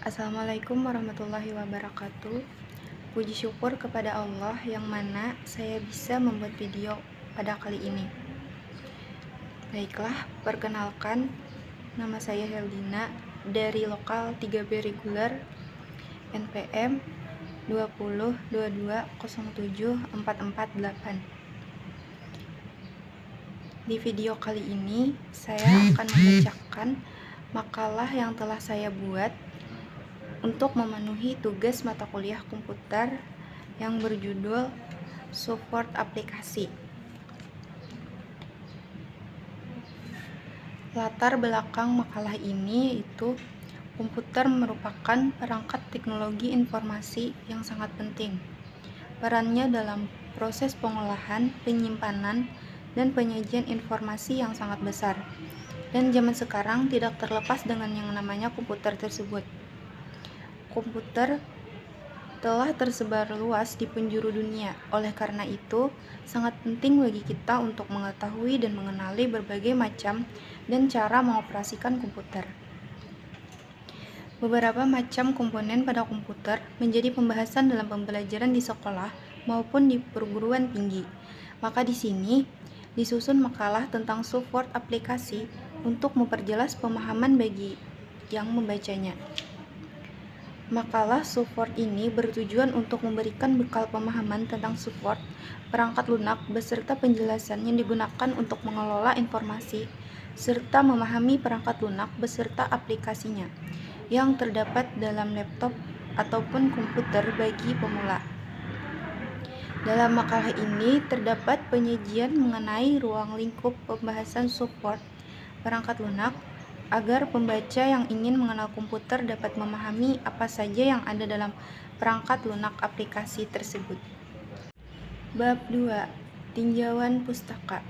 Assalamualaikum warahmatullahi wabarakatuh. Puji syukur kepada Allah yang mana saya bisa membuat video pada kali ini. Baiklah, perkenalkan, nama saya Heldina dari lokal 3B reguler NPM 2022074448. Di video kali ini saya akan membacakan makalah yang telah saya buat untuk memenuhi tugas mata kuliah komputer yang berjudul Support Aplikasi. Latar belakang makalah ini itu komputer merupakan perangkat teknologi informasi yang sangat penting. Perannya dalam proses pengolahan, penyimpanan, dan penyajian informasi yang sangat besar. Dan zaman sekarang tidak terlepas dengan yang namanya komputer tersebut. Komputer telah tersebar luas di penjuru dunia. Oleh karena itu, sangat penting bagi kita untuk mengetahui dan mengenali berbagai macam dan cara mengoperasikan komputer. Beberapa macam komponen pada komputer menjadi pembahasan dalam pembelajaran di sekolah maupun di perguruan tinggi. Maka di sini disusun makalah tentang support aplikasi untuk memperjelas pemahaman bagi yang membacanya. Makalah support ini bertujuan untuk memberikan bekal pemahaman tentang support perangkat lunak beserta penjelasan yang digunakan untuk mengelola informasi serta memahami perangkat lunak beserta aplikasinya yang terdapat dalam laptop ataupun komputer bagi pemula. Dalam makalah ini terdapat penyajian mengenai ruang lingkup pembahasan support perangkat lunak agar pembaca yang ingin mengenal komputer dapat memahami apa saja yang ada dalam perangkat lunak aplikasi tersebut. Bab 2. Tinjauan pustaka.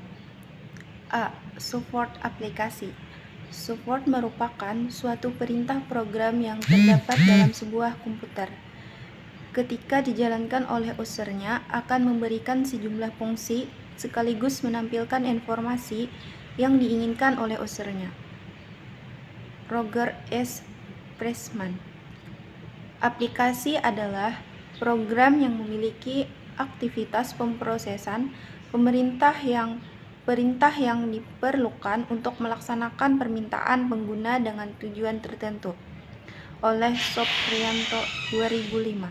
A. Support aplikasi. Support merupakan suatu perintah program yang terdapat dalam sebuah komputer. Ketika dijalankan oleh usernya akan memberikan sejumlah fungsi sekaligus menampilkan informasi yang diinginkan oleh usernya. Roger S. Pressman. Aplikasi adalah program yang memiliki aktivitas pemrosesan perintah yang diperlukan untuk melaksanakan permintaan pengguna dengan tujuan tertentu. Oleh Soprianto 2005.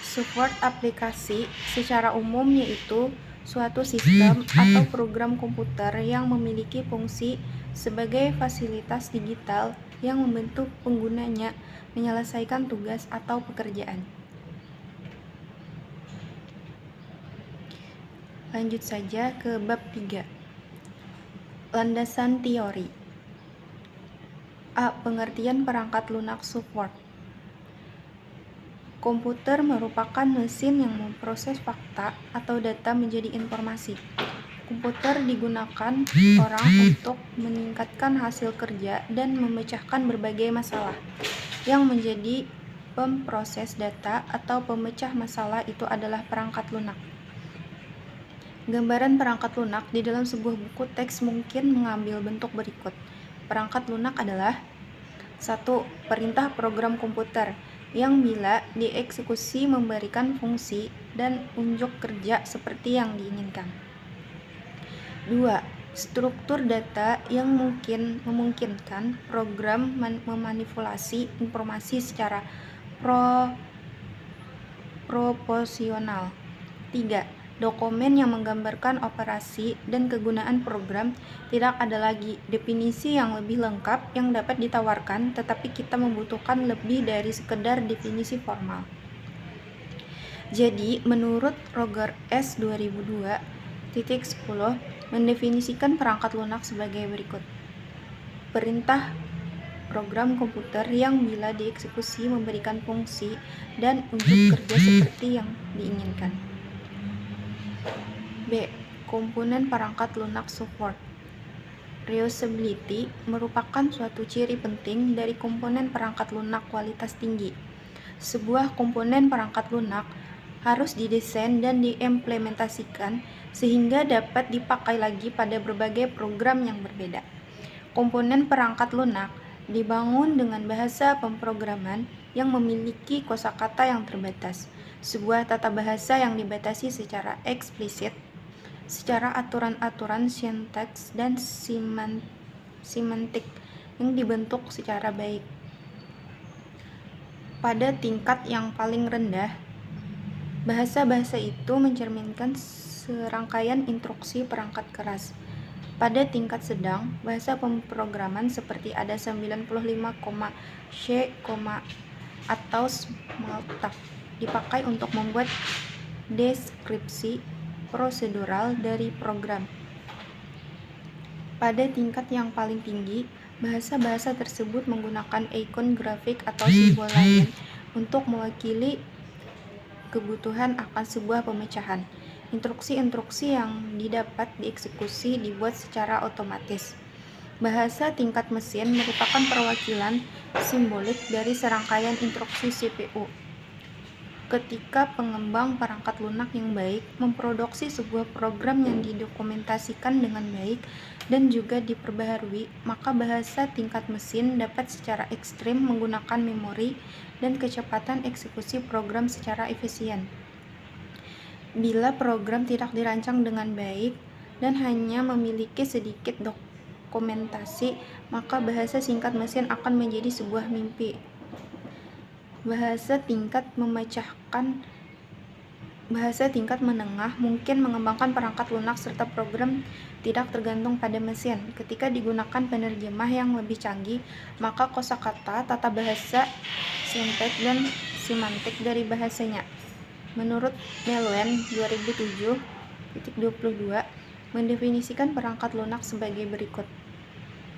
Support aplikasi secara umum yaitu suatu sistem atau program komputer yang memiliki fungsi sebagai fasilitas digital yang membantu penggunanya menyelesaikan tugas atau pekerjaan. Lanjut saja ke bab 3. Landasan teori. A. Pengertian perangkat lunak support. Komputer merupakan mesin yang memproses fakta atau data menjadi informasi. Komputer digunakan orang untuk meningkatkan hasil kerja dan memecahkan berbagai masalah. Yang menjadi pemproses data atau pemecah masalah itu adalah perangkat lunak. Gambaran perangkat lunak di dalam sebuah buku teks mungkin mengambil bentuk berikut. Perangkat lunak adalah 1. Perintah program komputer yang bila dieksekusi memberikan fungsi dan unjuk kerja seperti yang diinginkan. 2. Struktur data yang memungkinkan program memanipulasi informasi secara proporsional. 3. Dokumen yang menggambarkan operasi dan kegunaan program. Tidak ada lagi definisi yang lebih lengkap yang dapat ditawarkan, tetapi kita membutuhkan lebih dari sekedar definisi formal. Jadi, menurut Roger S. 2002.10 mendefinisikan perangkat lunak sebagai berikut. Perintah program komputer yang bila dieksekusi memberikan fungsi dan unjuk kerja seperti yang diinginkan. B. Komponen perangkat lunak support. Reusability merupakan suatu ciri penting dari komponen perangkat lunak kualitas tinggi. Sebuah komponen perangkat lunak harus didesain dan diimplementasikan sehingga dapat dipakai lagi pada berbagai program yang berbeda. Komponen perangkat lunak dibangun dengan bahasa pemrograman yang memiliki kosakata yang terbatas, sebuah tata bahasa yang dibatasi secara eksplisit, secara aturan-aturan sintaks dan simantik yang dibentuk secara baik. Pada tingkat yang paling rendah, bahasa-bahasa itu mencerminkan serangkaian instruksi perangkat keras. Pada tingkat sedang, bahasa pemrograman seperti ada 95, C, atau Smalltalk dipakai untuk membuat deskripsi prosedural dari program. Pada tingkat yang paling tinggi, bahasa-bahasa tersebut menggunakan ikon grafik atau simbol lain untuk mewakili kebutuhan akan sebuah pemecahan. Instruksi-instruksi yang didapat dieksekusi dibuat secara otomatis. Bahasa tingkat mesin merupakan perwakilan simbolik dari serangkaian instruksi CPU. Ketika pengembang perangkat lunak yang baik memproduksi sebuah program yang didokumentasikan dengan baik dan juga diperbaharui, maka bahasa tingkat mesin dapat secara ekstrim menggunakan memori dan kecepatan eksekusi program secara efisien. Bila program tidak dirancang dengan baik dan hanya memiliki sedikit dokumentasi, maka bahasa singkat mesin akan menjadi sebuah mimpi. Bahasa tingkat menengah mungkin mengembangkan perangkat lunak serta program tidak tergantung pada mesin. Ketika digunakan penerjemah yang lebih canggih, maka kosakata, tata bahasa, sintaks, dan simantik dari bahasanya. Menurut Meloen 2007.22 mendefinisikan perangkat lunak sebagai berikut.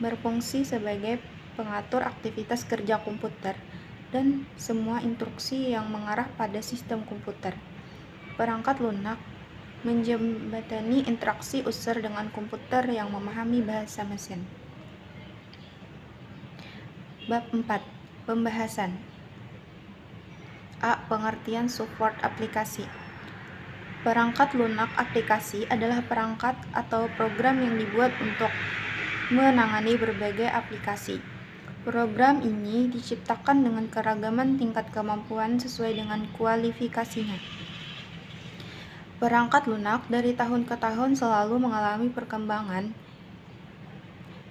Berfungsi sebagai pengatur aktivitas kerja komputer dan semua instruksi yang mengarah pada sistem komputer. Perangkat lunak menjembatani interaksi user dengan komputer yang memahami bahasa mesin. Bab 4. Pembahasan. A. Pengertian support aplikasi. Perangkat lunak aplikasi adalah perangkat atau program yang dibuat untuk menangani berbagai aplikasi. Program ini diciptakan dengan keragaman tingkat kemampuan sesuai dengan kualifikasinya. Perangkat lunak dari tahun ke tahun selalu mengalami perkembangan.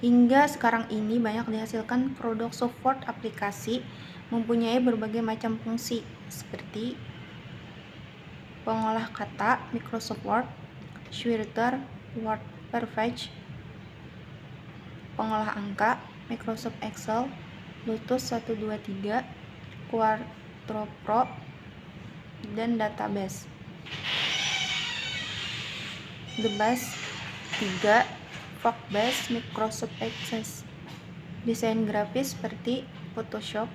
Hingga sekarang ini banyak dihasilkan produk support aplikasi mempunyai berbagai macam fungsi seperti pengolah kata Microsoft Word, Swifter, Word Perfect, pengolah angka Microsoft Excel, Lotus 123, Quattro Pro, dan database. The Base 3, Workbase, Microsoft Access, desain grafis seperti Photoshop,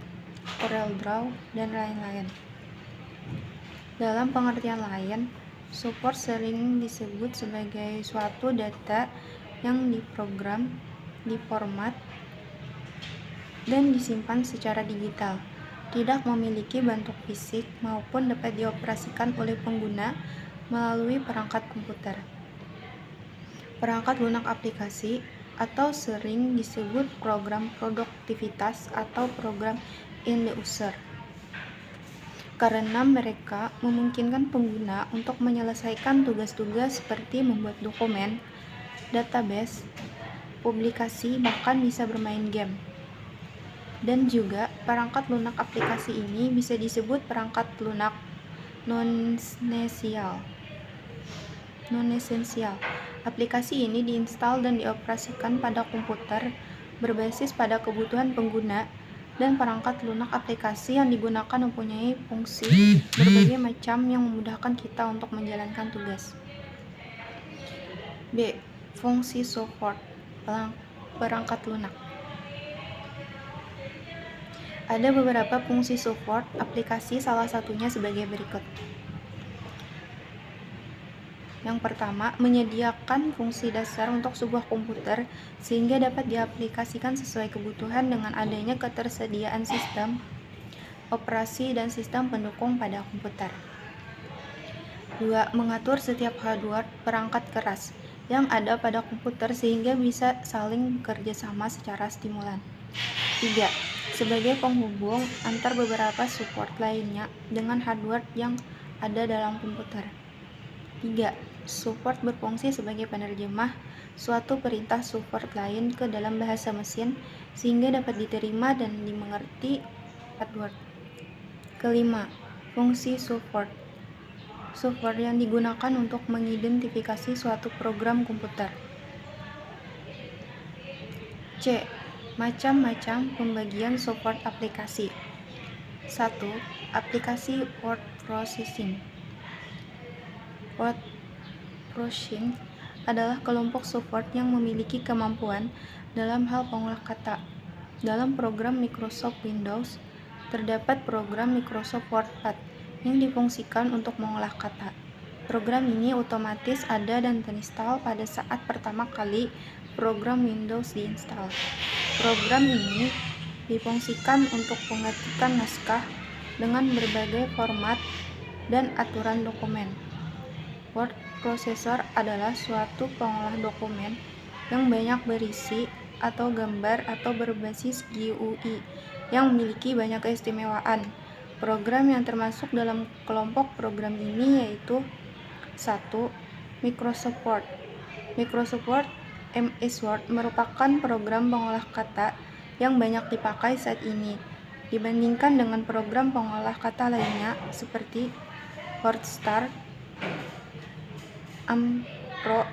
CorelDRAW, dan lain-lain. Dalam pengertian lain, support sering disebut sebagai suatu data yang diprogram, diformat, dan disimpan secara digital, tidak memiliki bentuk fisik maupun dapat dioperasikan oleh pengguna melalui perangkat komputer. Perangkat lunak aplikasi atau sering disebut program produktivitas atau program in the user, karena mereka memungkinkan pengguna untuk menyelesaikan tugas-tugas seperti membuat dokumen, database, publikasi, bahkan bisa bermain game. Dan juga perangkat lunak aplikasi ini bisa disebut perangkat lunak non-esensial. Aplikasi ini diinstal dan dioperasikan pada komputer berbasis pada kebutuhan pengguna, dan perangkat lunak aplikasi yang digunakan mempunyai fungsi berbagai macam yang memudahkan kita untuk menjalankan tugas. B. Fungsi support perangkat lunak. Ada beberapa fungsi support aplikasi, salah satunya sebagai berikut. Yang pertama, menyediakan fungsi dasar untuk sebuah komputer sehingga dapat diaplikasikan sesuai kebutuhan dengan adanya ketersediaan sistem operasi dan sistem pendukung pada komputer. 2. Mengatur setiap hardware perangkat keras yang ada pada komputer sehingga bisa saling bekerja sama secara stimulan. 3. Sebagai penghubung antar beberapa support lainnya dengan hardware yang ada dalam komputer. 3. Support berfungsi sebagai penerjemah suatu perintah support lain ke dalam bahasa mesin sehingga dapat diterima dan dimengerti hardware. Kelima, fungsi support. Support yang digunakan untuk mengidentifikasi suatu program komputer. C. Macam-macam pembagian support aplikasi. 1. Aplikasi word processing. Word processing adalah kelompok support yang memiliki kemampuan dalam hal pengolah kata. Dalam program Microsoft Windows, terdapat program Microsoft WordPad yang difungsikan untuk mengolah kata. Program ini otomatis ada dan terinstall pada saat pertama kali program Windows diinstal. Program ini difungsikan untuk mengetikkan naskah dengan berbagai format dan aturan dokumen. Word processor adalah suatu pengolah dokumen yang banyak berisi atau gambar atau berbasis GUI yang memiliki banyak keistimewaan. Program yang termasuk dalam kelompok program ini yaitu 1. Microsoft Word. Microsoft Word MS Word merupakan program pengolah kata yang banyak dipakai saat ini dibandingkan dengan program pengolah kata lainnya seperti WordStar, Ampro,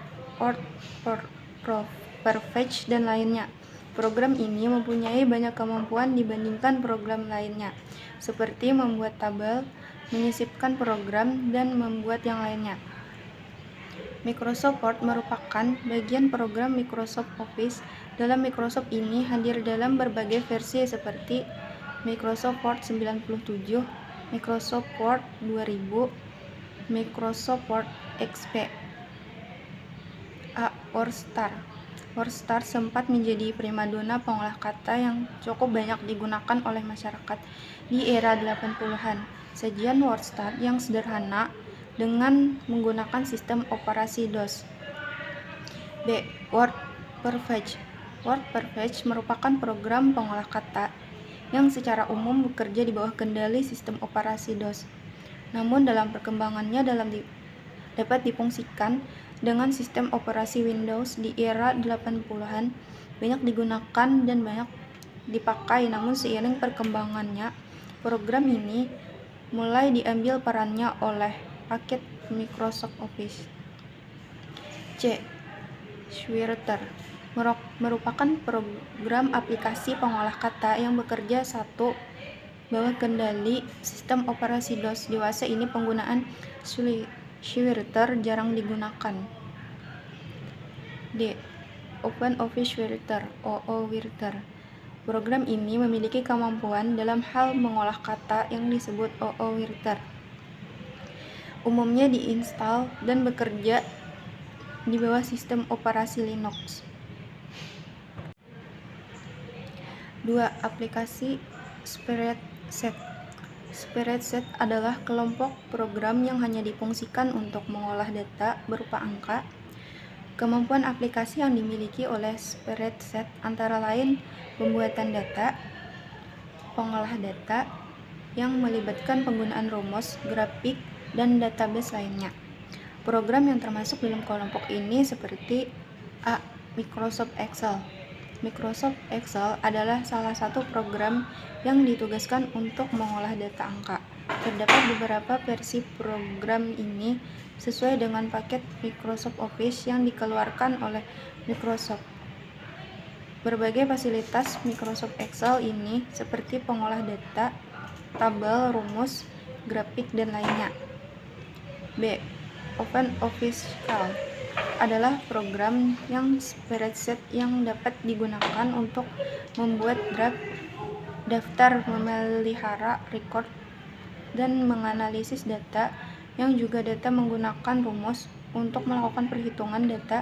Perfetch, dan lainnya. Program ini mempunyai banyak kemampuan dibandingkan program lainnya, seperti membuat tabel, menyisipkan program, dan membuat yang lainnya. Microsoft Word merupakan bagian program Microsoft Office. Dalam Microsoft ini hadir dalam berbagai versi seperti Microsoft Word 97, Microsoft Word 2000, Microsoft Word XP. A. WordStar. WordStar sempat menjadi primadona pengolah kata yang cukup banyak digunakan oleh masyarakat di era 80-an. Sajian WordStar yang sederhana dengan menggunakan sistem operasi DOS. B. WordPerfect. WordPerfect merupakan program pengolah kata yang secara umum bekerja di bawah kendali sistem operasi DOS. Namun dalam perkembangannya dapat difungsikan dengan sistem operasi Windows di era 80-an, banyak digunakan dan banyak dipakai. Namun seiring perkembangannya, program ini mulai diambil perannya oleh paket Microsoft Office. C. Swirter merupakan program aplikasi pengolah kata yang bekerja satu bawah kendali sistem operasi DOS. Dewasa ini penggunaan Swirter jarang digunakan. D. Open Office Writer (OOWriter). Program ini memiliki kemampuan dalam hal mengolah kata yang disebut OOWriter. Umumnya diinstal dan bekerja di bawah sistem operasi Linux. 2. Aplikasi Spreadsheet. Spreadsheet adalah kelompok program yang hanya difungsikan untuk mengolah data berupa angka. Kemampuan aplikasi yang dimiliki oleh Spreadsheet antara lain pembuatan data, pengolah data yang melibatkan penggunaan rumus, grafik, dan database lainnya. Program yang termasuk dalam kelompok ini seperti A. Microsoft Excel. Microsoft Excel adalah salah satu program yang ditugaskan untuk mengolah data angka. Terdapat beberapa versi program ini sesuai dengan paket Microsoft Office yang dikeluarkan oleh Microsoft. Berbagai fasilitas Microsoft Excel ini seperti pengolah data, tabel, rumus, grafik, dan lainnya. B. Open Office Calc adalah program yang spreadsheet yang dapat digunakan untuk membuat draft, daftar, memelihara record, dan menganalisis data, yang juga data menggunakan rumus untuk melakukan perhitungan data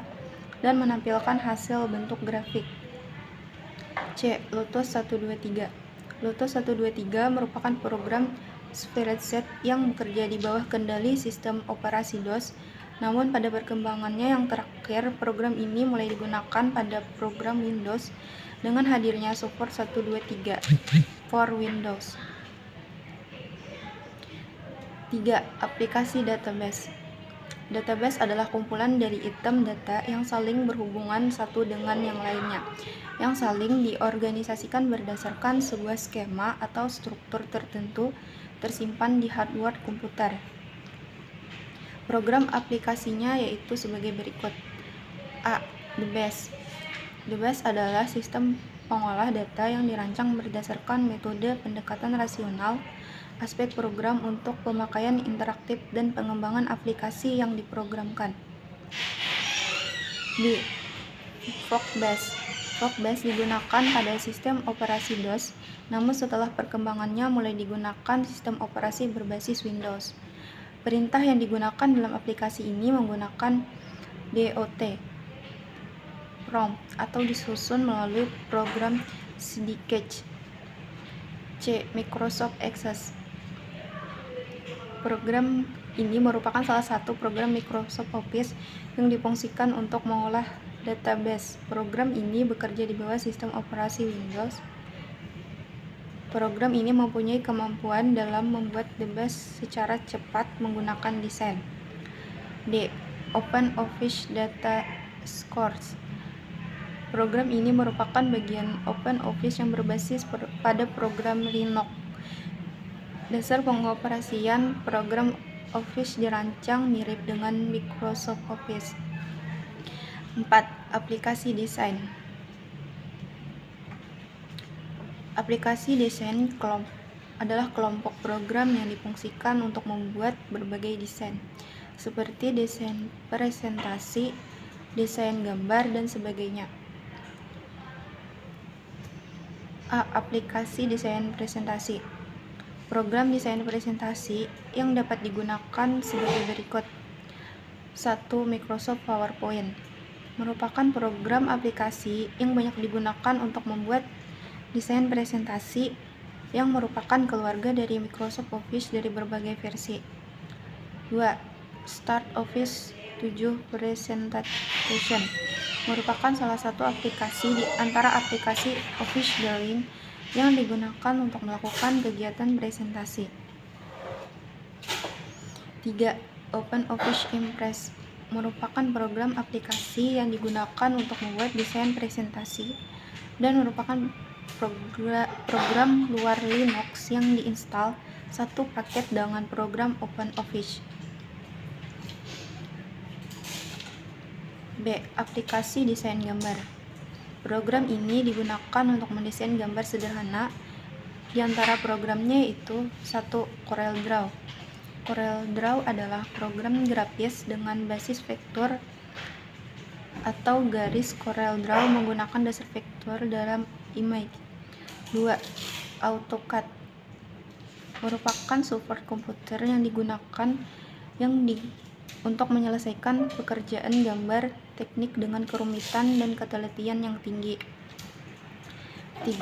dan menampilkan hasil bentuk grafik. C. Lotus 123. Lotus 123 merupakan program spreadsheet yang bekerja di bawah kendali sistem operasi DOS. Namun pada perkembangannya yang terakhir, program ini mulai digunakan pada program Windows dengan hadirnya support 123 for Windows. 3. Aplikasi database. Database adalah kumpulan dari item data yang saling berhubungan satu dengan yang lainnya, yang saling diorganisasikan berdasarkan sebuah skema atau struktur tertentu tersimpan di hardware komputer. Program aplikasinya yaitu sebagai berikut. A. The Base. The Base adalah sistem pengolah data yang dirancang berdasarkan metode pendekatan rasional, aspek program untuk pemakaian interaktif dan pengembangan aplikasi yang diprogramkan. B. Forkbase. Forkbase digunakan pada sistem operasi DOS, namun setelah perkembangannya mulai digunakan sistem operasi berbasis Windows. Perintah yang digunakan dalam aplikasi ini menggunakan DOT, prompt, atau disusun melalui program SDK. C. Microsoft Access. Program ini merupakan salah satu program Microsoft Office yang difungsikan untuk mengolah database. Program ini bekerja di bawah sistem operasi Windows. Program ini mempunyai kemampuan dalam membuat database secara cepat menggunakan desain. D. Open Office Data Source. Program ini merupakan bagian Open Office yang berbasis pada program Linux. Dasar pengoperasian program Office dirancang mirip dengan Microsoft Office. 4. Aplikasi desain. Aplikasi desain adalah kelompok program yang difungsikan untuk membuat berbagai desain, seperti desain presentasi, desain gambar, dan sebagainya. A. Aplikasi desain presentasi. Program desain presentasi yang dapat digunakan sebagai berikut. 1. Microsoft PowerPoint merupakan program aplikasi yang banyak digunakan untuk membuat desain presentasi yang merupakan keluarga dari Microsoft Office dari berbagai versi. 2. Start Office 7 Presentation merupakan salah satu aplikasi di antara aplikasi Office Drawing yang digunakan untuk melakukan kegiatan presentasi. 3. Open Office Impress merupakan program aplikasi yang digunakan untuk membuat desain presentasi dan merupakan program luar Linux yang diinstal satu paket dengan program Open Office. B. Aplikasi desain gambar. Program ini digunakan untuk mendesain gambar sederhana. Di antara programnya yaitu 1. CorelDRAW. CorelDRAW adalah program grafis dengan basis vektor atau garis. CorelDRAW menggunakan dasar vektor dalam image. 2. AutoCAD merupakan software komputer yang digunakan untuk menyelesaikan pekerjaan gambar teknik dengan kerumitan dan ketelitian yang tinggi. 3.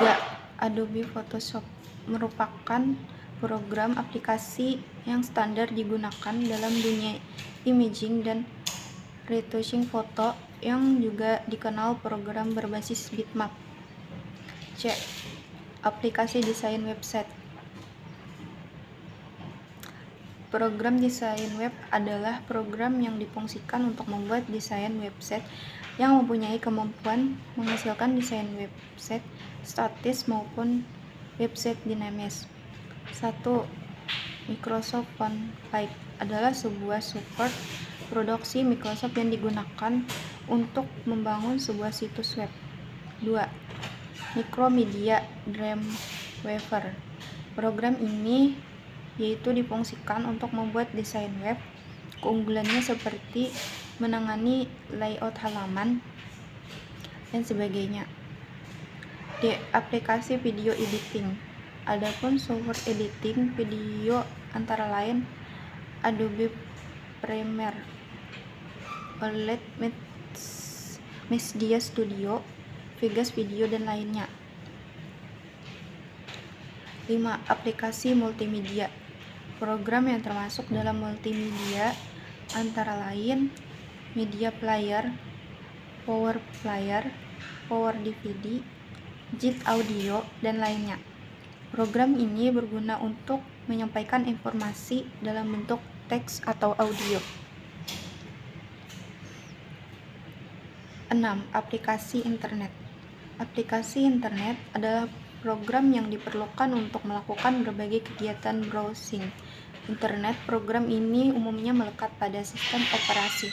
Adobe Photoshop merupakan program aplikasi yang standar digunakan dalam dunia imaging dan retouching foto yang juga dikenal program berbasis bitmap. C. Aplikasi desain website. Program desain web adalah program yang difungsikan untuk membuat desain website yang mempunyai kemampuan menghasilkan desain website statis maupun website dinamis. 1. Microsoft Font5 adalah sebuah support produksi Microsoft yang digunakan untuk membangun sebuah situs web. 2. Micromedia Dreamweaver. Program ini yaitu difungsikan untuk membuat desain web. Keunggulannya seperti menangani layout halaman dan sebagainya. D. Aplikasi video editing. Adapun software editing video antara lain Adobe Premiere, OLED Media Studio, Vegas Video, dan lainnya. 5. Aplikasi multimedia. Program yang termasuk dalam multimedia antara lain Media Player, Power Player, Power DVD, JIT audio, dan lainnya. Program ini berguna untuk menyampaikan informasi dalam bentuk teks atau audio. 6. Aplikasi internet. Aplikasi internet adalah program yang diperlukan untuk melakukan berbagai kegiatan browsing internet. Program ini umumnya melekat pada sistem operasi.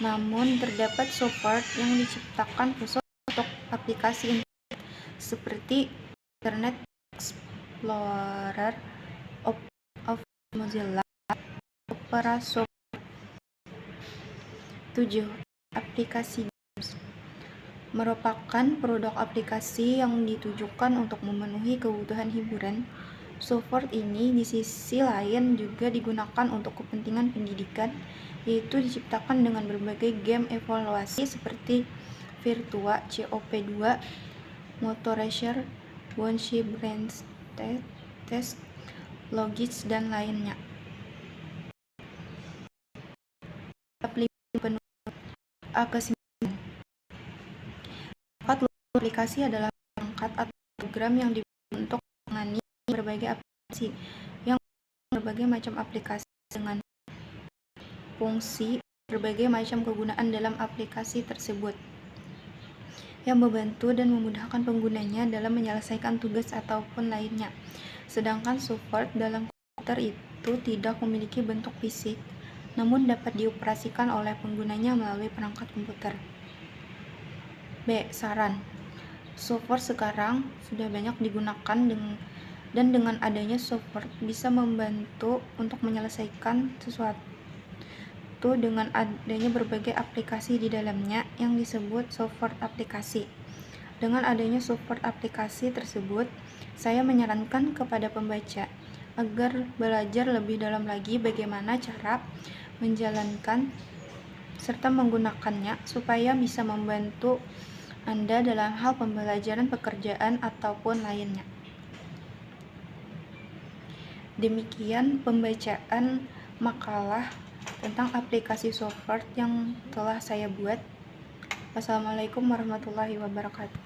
Namun, terdapat software yang diciptakan khusus untuk aplikasi internet seperti Internet Explorer, of Mozilla, Opera Software. 7. Aplikasi merupakan produk aplikasi yang ditujukan untuk memenuhi kebutuhan hiburan. Software ini di sisi lain juga digunakan untuk kepentingan pendidikan, yaitu diciptakan dengan berbagai game evaluasi seperti Virtua, COP2, Motoracer, Bouncy Brain Test, Logix, dan lainnya. Aplikasi adalah perangkat atau program yang dibuat untuk menangani berbagai aplikasi yang berbagai macam aplikasi dengan fungsi berbagai macam kegunaan dalam aplikasi tersebut yang membantu dan memudahkan penggunanya dalam menyelesaikan tugas ataupun lainnya. Sedangkan software dalam komputer itu tidak memiliki bentuk fisik, namun dapat dioperasikan oleh penggunanya melalui perangkat komputer. B. Saran. Software sekarang sudah banyak digunakan dan dengan adanya software bisa membantu untuk menyelesaikan sesuatu dengan adanya berbagai aplikasi di dalamnya yang disebut software aplikasi. Dengan adanya software aplikasi tersebut, saya menyarankan kepada pembaca agar belajar lebih dalam lagi bagaimana cara menjalankan serta menggunakannya supaya bisa membantu Anda dalam hal pembelajaran, pekerjaan, ataupun lainnya. Demikian pembacaan makalah tentang aplikasi software yang telah saya buat. Wassalamualaikum warahmatullahi wabarakatuh.